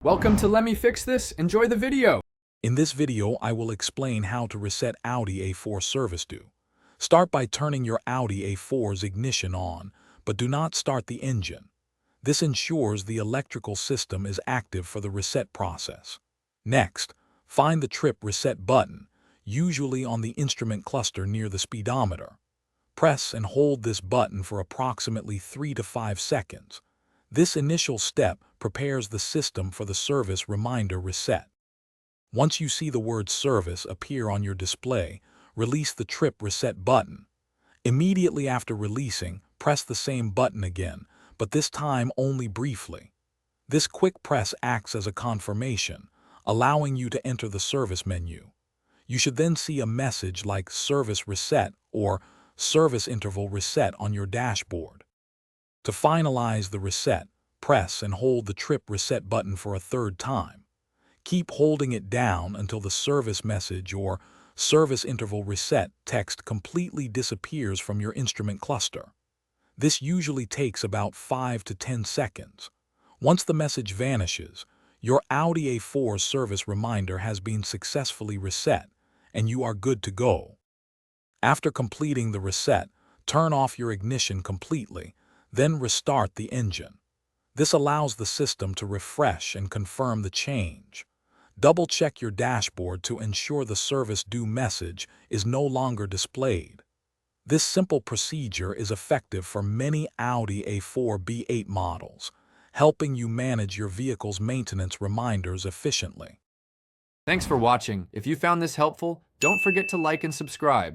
Welcome to Let Me Fix This. Enjoy the video. In this video, I will explain how to reset Audi A4 service due. Start by turning your Audi A4's ignition on, but do not start the engine. This ensures the electrical system is active for the reset process. Next, find the trip reset button, usually on the instrument cluster near the speedometer. Press and hold this button for approximately 3 to 5 seconds. This initial step prepares the system for the service reminder reset. Once you see the word service appear on your display, release the trip reset button. Immediately after releasing, press the same button again, but this time only briefly. This quick press acts as a confirmation, allowing you to enter the service menu. You should then see a message like Service Reset or Service Interval Reset on your dashboard. To finalize the reset, press and hold the trip reset button for a third time. Keep holding it down until the service message or service interval reset text completely disappears from your instrument cluster. This usually takes about 5 to 10 seconds. Once the message vanishes, your Audi A4 service reminder has been successfully reset, and you are good to go. After completing the reset, turn off your ignition completely, then restart the engine. This allows the system to refresh and confirm the change. Double-check your dashboard to ensure the service due message is no longer displayed. This simple procedure is effective for many Audi A4 B8 models, helping you manage your vehicle's maintenance reminders efficiently. Thanks for watching. If you found this helpful, don't forget to like and subscribe.